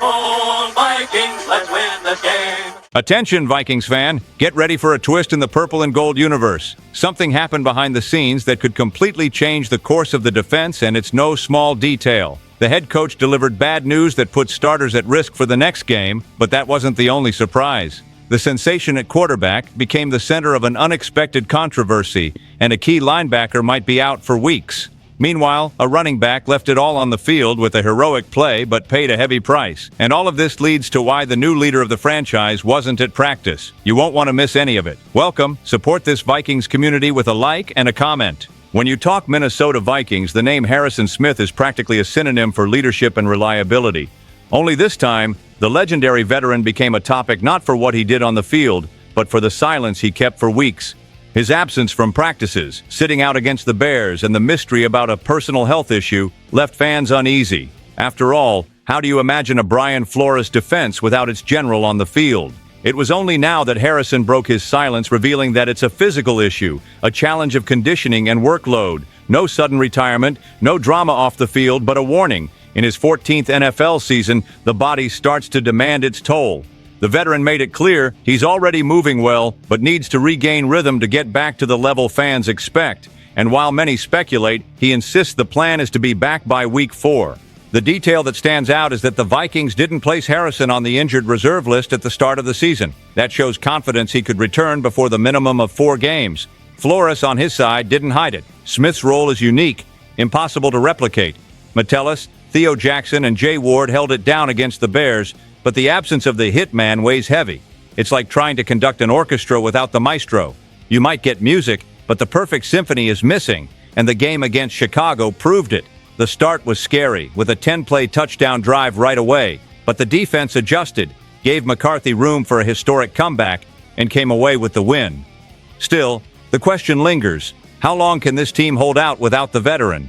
SKOL Vikings, let's win this game. Attention, Vikings fan. Get ready for a twist in the purple and gold universe. Something happened behind the scenes that could completely change the course of the defense, and it's no small detail. The head coach delivered bad news that put starters at risk for the next game, but that wasn't the only surprise. The sensation at quarterback became the center of an unexpected controversy, and a key linebacker might be out for weeks. Meanwhile, a running back left it all on the field with a heroic play but paid a heavy price. And all of this leads to why the new leader of the franchise wasn't at practice. You won't want to miss any of it. Welcome. Support this Vikings community with a like and a comment. When you talk Minnesota Vikings, the name Harrison Smith is practically a synonym for leadership and reliability. Only this time, the legendary veteran became a topic not for what he did on the field, but for the silence he kept for weeks. His absence from practices, sitting out against the Bears, and the mystery about a personal health issue left fans uneasy. After all, how do you imagine a Brian Flores defense without its general on the field? It was only now that Harrison broke his silence, revealing that it's a physical issue, a challenge of conditioning and workload. No sudden retirement, no drama off the field, but a warning. In his 14th NFL season, the body starts to demand its toll. The veteran made it clear he's already moving well, but needs to regain rhythm to get back to the level fans expect. And while many speculate, he insists the plan is to be back by week 4. The detail that stands out is that the Vikings didn't place Harrison on the injured reserve list at the start of the season. That shows confidence he could return before the minimum of 4 games. Flores, on his side, didn't hide it. Smith's role is unique, impossible to replicate. Metellus, Theo Jackson, and Jay Ward held it down against the Bears, but the absence of the hitman weighs heavy. It's like trying to conduct an orchestra without the maestro. You might get music, but the perfect symphony is missing, and the game against Chicago proved it. The start was scary, with a 10-play touchdown drive right away, but the defense adjusted, gave McCarthy room for a historic comeback, and came away with the win. Still, the question lingers: how long can this team hold out without the veteran?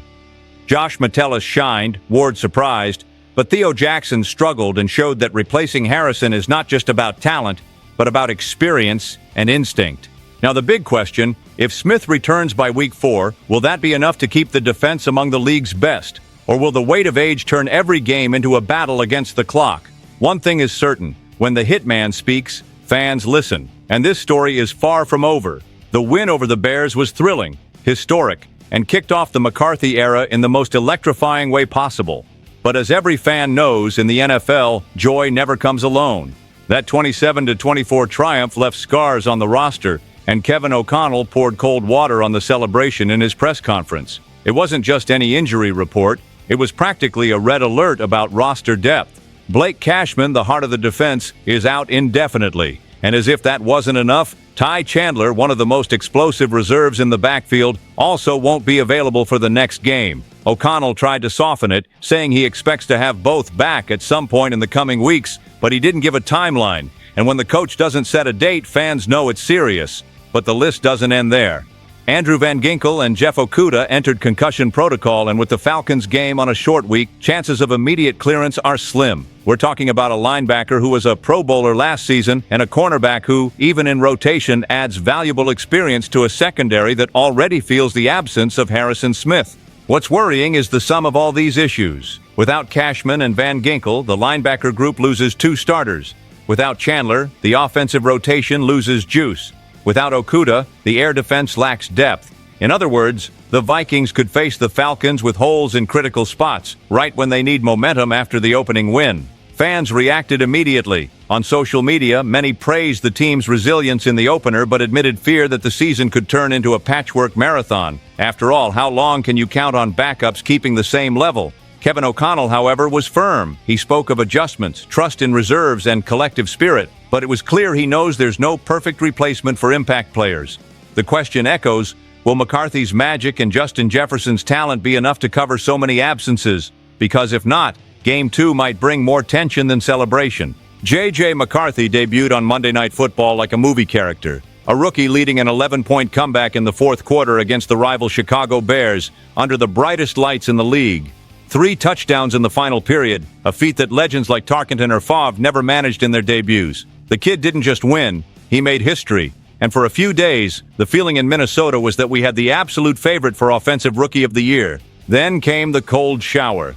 Josh Metellus shined, Ward surprised, but Theo Jackson struggled and showed that replacing Harrison is not just about talent, but about experience and instinct. Now the big question, if Smith returns by week 4, will that be enough to keep the defense among the league's best? Or will the weight of age turn every game into a battle against the clock? One thing is certain, when the hitman speaks, fans listen. And this story is far from over. The win over the Bears was thrilling, historic, and kicked off the McCarthy era in the most electrifying way possible. But as every fan knows, in the NFL, joy never comes alone. That 27-24 triumph left scars on the roster, and Kevin O'Connell poured cold water on the celebration in his press conference. It wasn't just any injury report, it was practically a red alert about roster depth. Blake Cashman, the heart of the defense, is out indefinitely. And as if that wasn't enough, Ty Chandler, one of the most explosive reserves in the backfield, also won't be available for the next game. O'Connell tried to soften it, saying he expects to have both back at some point in the coming weeks, but he didn't give a timeline. And when the coach doesn't set a date, fans know it's serious. But the list doesn't end there. Andrew Van Ginkel and Jeff Okudah entered concussion protocol, and with the Falcons game on a short week, chances of immediate clearance are slim. We're talking about a linebacker who was a Pro Bowler last season and a cornerback who, even in rotation, adds valuable experience to a secondary that already feels the absence of Harrison Smith. What's worrying is the sum of all these issues. Without Cashman and Van Ginkel, the linebacker group loses 2 starters. Without Chandler, the offensive rotation loses juice. Without Okudah, the air defense lacks depth. In other words, the Vikings could face the Falcons with holes in critical spots, right when they need momentum after the opening win. Fans reacted immediately. On social media, many praised the team's resilience in the opener, but admitted fear that the season could turn into a patchwork marathon. After all, how long can you count on backups keeping the same level? Kevin O'Connell, however, was firm. He spoke of adjustments, trust in reserves, and collective spirit. But it was clear he knows there's no perfect replacement for impact players. The question echoes, will McCarthy's magic and Justin Jefferson's talent be enough to cover so many absences? Because if not, Game 2 might bring more tension than celebration. J.J. McCarthy debuted on Monday Night Football like a movie character. A rookie leading an 11-point comeback in the 4th quarter against the rival Chicago Bears under the brightest lights in the league. 3 touchdowns in the final period, a feat that legends like Tarkenton or Favre never managed in their debuts. The kid didn't just win, he made history. And for a few days, the feeling in Minnesota was that we had the absolute favorite for Offensive Rookie of the Year. Then came the cold shower.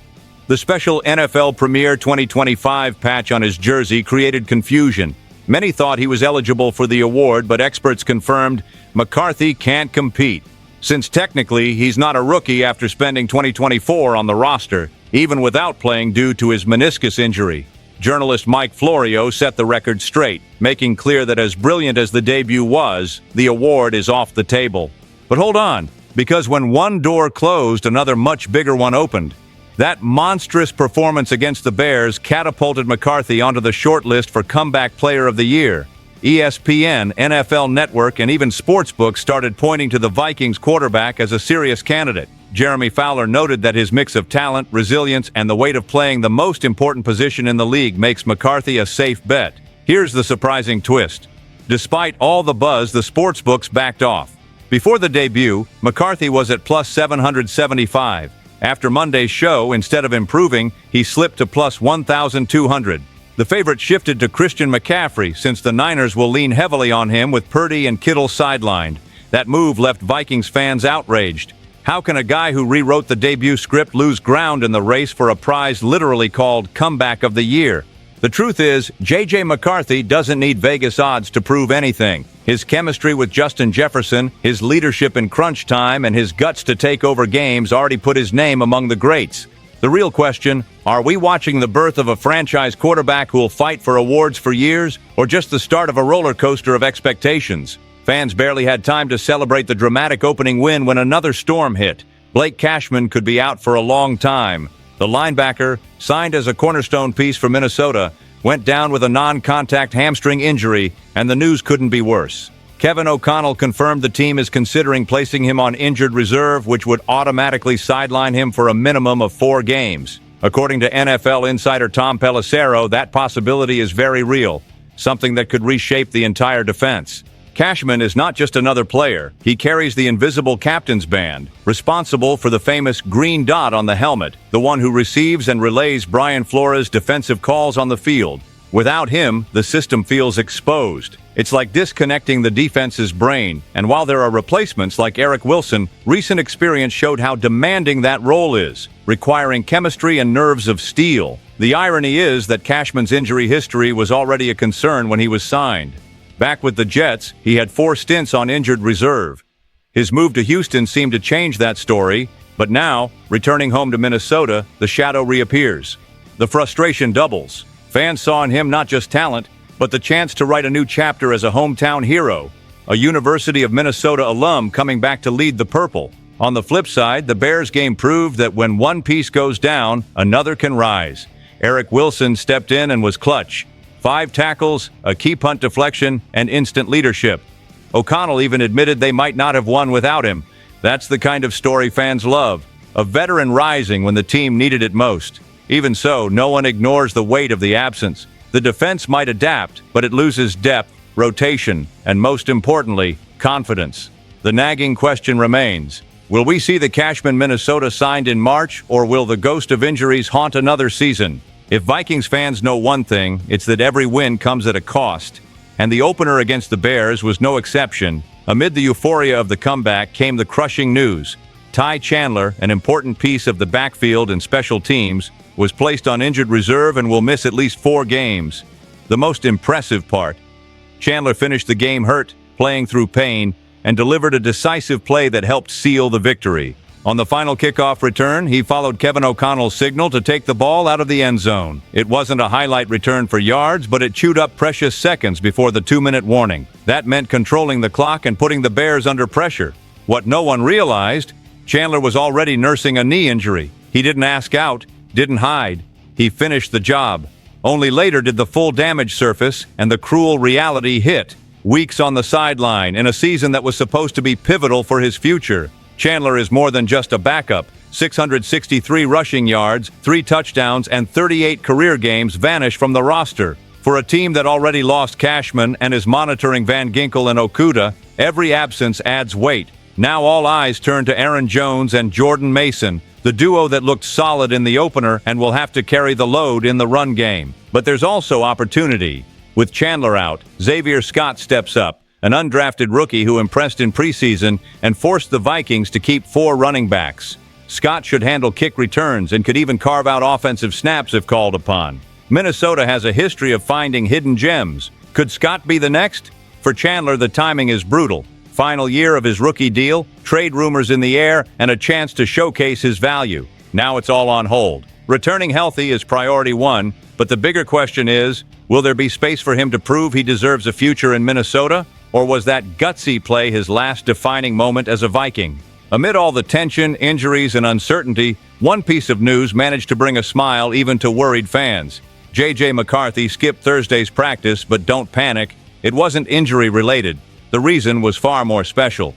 The special NFL Premier 2025 patch on his jersey created confusion. Many thought he was eligible for the award, but experts confirmed McCarthy can't compete, since technically he's not a rookie after spending 2024 on the roster, even without playing due to his meniscus injury. Journalist Mike Florio set the record straight, making clear that as brilliant as the debut was, the award is off the table. But hold on, because when one door closed, another much bigger one opened. That monstrous performance against the Bears catapulted McCarthy onto the shortlist for Comeback Player of the Year. ESPN, NFL Network, and even sportsbooks started pointing to the Vikings quarterback as a serious candidate. Jeremy Fowler noted that his mix of talent, resilience, and the weight of playing the most important position in the league makes McCarthy a safe bet. Here's the surprising twist. Despite all the buzz, the sportsbooks backed off. Before the debut, McCarthy was at plus 775. After Monday's show, instead of improving, he slipped to plus 1,200. The favorite shifted to Christian McCaffrey since the Niners will lean heavily on him with Purdy and Kittle sidelined. That move left Vikings fans outraged. How can a guy who rewrote the debut script lose ground in the race for a prize literally called Comeback of the Year? The truth is, J.J. McCarthy doesn't need Vegas odds to prove anything. His chemistry with Justin Jefferson, his leadership in crunch time, and his guts to take over games already put his name among the greats. The real question, are we watching the birth of a franchise quarterback who will fight for awards for years, or just the start of a roller coaster of expectations? Fans barely had time to celebrate the dramatic opening win when another storm hit. Blake Cashman could be out for a long time. The linebacker, signed as a cornerstone piece for Minnesota, went down with a non-contact hamstring injury, and the news couldn't be worse. Kevin O'Connell confirmed the team is considering placing him on injured reserve, which would automatically sideline him for a minimum of 4 games. According to NFL insider Tom Pelissero, that possibility is very real, something that could reshape the entire defense. Cashman is not just another player. He carries the invisible captain's band, responsible for the famous green dot on the helmet, the one who receives and relays Brian Flores' defensive calls on the field. Without him, the system feels exposed. It's like disconnecting the defense's brain, and while there are replacements like Eric Wilson, recent experience showed how demanding that role is, requiring chemistry and nerves of steel. The irony is that Cashman's injury history was already a concern when he was signed. Back with the Jets, he had 4 stints on injured reserve. His move to Houston seemed to change that story, but now, returning home to Minnesota, the shadow reappears. The frustration doubles. Fans saw in him not just talent, but the chance to write a new chapter as a hometown hero, a University of Minnesota alum coming back to lead the Purple. On the flip side, the Bears game proved that when one piece goes down, another can rise. Eric Wilson stepped in and was clutch. 5 tackles, a key punt deflection, and instant leadership. O'Connell even admitted they might not have won without him. That's the kind of story fans love, a veteran rising when the team needed it most. Even so, no one ignores the weight of the absence. The defense might adapt, but it loses depth, rotation, and most importantly, confidence. The nagging question remains, will we see the Cashman Minnesota signed in March, or will the ghost of injuries haunt another season? If Vikings fans know one thing, it's that every win comes at a cost. And the opener against the Bears was no exception. Amid the euphoria of the comeback came the crushing news. Ty Chandler, an important piece of the backfield and special teams, was placed on injured reserve and will miss at least 4 games. The most impressive part, Chandler finished the game hurt, playing through pain, and delivered a decisive play that helped seal the victory. On the final kickoff return, he followed Kevin O'Connell's signal to take the ball out of the end zone. It wasn't a highlight return for yards, but it chewed up precious seconds before the 2-minute warning. That meant controlling the clock and putting the Bears under pressure. What no one realized, Chandler was already nursing a knee injury. He didn't ask out, didn't hide. He finished the job. Only later did the full damage surface and the cruel reality hit. Weeks on the sideline in a season that was supposed to be pivotal for his future. Chandler is more than just a backup. 663 rushing yards, 3 touchdowns, and 38 career games vanish from the roster. For a team that already lost Cashman and is monitoring Van Ginkel and Okudah, every absence adds weight. Now all eyes turn to Aaron Jones and Jordan Mason, the duo that looked solid in the opener and will have to carry the load in the run game. But there's also opportunity. With Chandler out, Xavier Scott steps up, an undrafted rookie who impressed in preseason and forced the Vikings to keep 4 running backs. Scott should handle kick returns and could even carve out offensive snaps if called upon. Minnesota has a history of finding hidden gems. Could Scott be the next? For Chandler, the timing is brutal. Final year of his rookie deal, trade rumors in the air, and a chance to showcase his value. Now it's all on hold. Returning healthy is priority one, but the bigger question is, will there be space for him to prove he deserves a future in Minnesota? Or was that gutsy play his last defining moment as a Viking? Amid all the tension, injuries, and uncertainty, one piece of news managed to bring a smile even to worried fans. J.J. McCarthy skipped Thursday's practice, but don't panic. It wasn't injury-related. The reason was far more special.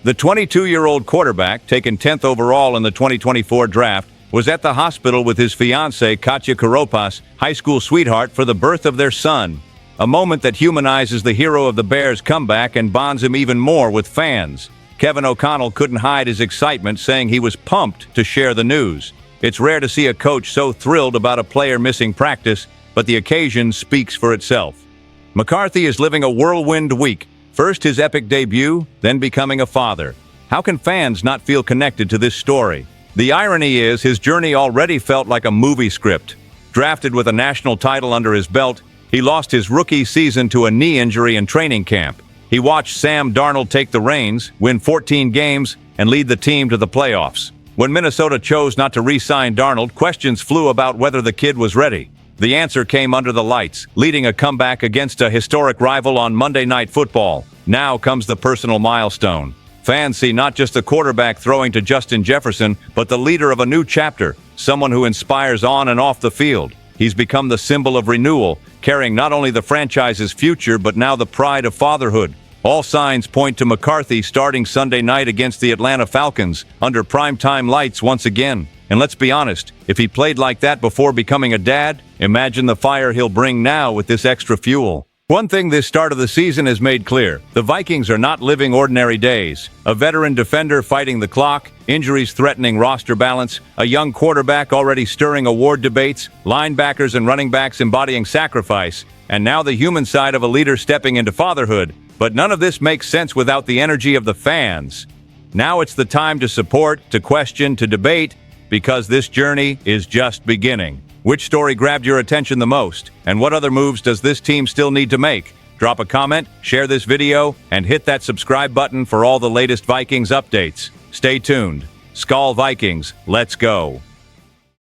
The 22-year-old quarterback, taken 10th overall in the 2024 draft, was at the hospital with his fiancée, Katya Koropas, high school sweetheart, for the birth of their son. A moment that humanizes the hero of the Bears' comeback and bonds him even more with fans. Kevin O'Connell couldn't hide his excitement, saying he was pumped to share the news. It's rare to see a coach so thrilled about a player missing practice, but the occasion speaks for itself. McCarthy is living a whirlwind week. First his epic debut, then becoming a father. How can fans not feel connected to this story? The irony is his journey already felt like a movie script. Drafted with a national title under his belt, he lost his rookie season to a knee injury in training camp. He watched Sam Darnold take the reins, win 14 games, and lead the team to the playoffs. When Minnesota chose not to re-sign Darnold, questions flew about whether the kid was ready. The answer came under the lights, leading a comeback against a historic rival on Monday Night Football. Now comes the personal milestone. Fans see not just the quarterback throwing to Justin Jefferson, but the leader of a new chapter, someone who inspires on and off the field. He's become the symbol of renewal, carrying not only the franchise's future, but now the pride of fatherhood. All signs point to McCarthy starting Sunday night against the Atlanta Falcons, under primetime lights once again. And let's be honest, if he played like that before becoming a dad, imagine the fire he'll bring now with this extra fuel. One thing this start of the season has made clear: the Vikings are not living ordinary days. A veteran defender fighting the clock, injuries threatening roster balance, a young quarterback already stirring award debates, linebackers and running backs embodying sacrifice, and now the human side of a leader stepping into fatherhood. But none of this makes sense without the energy of the fans. Now it's the time to support, to question, to debate, because this journey is just beginning. Which story grabbed your attention the most? And what other moves does this team still need to make? Drop a comment, share this video, and hit that subscribe button for all the latest Vikings updates. Stay tuned. SKOL Vikings, let's go.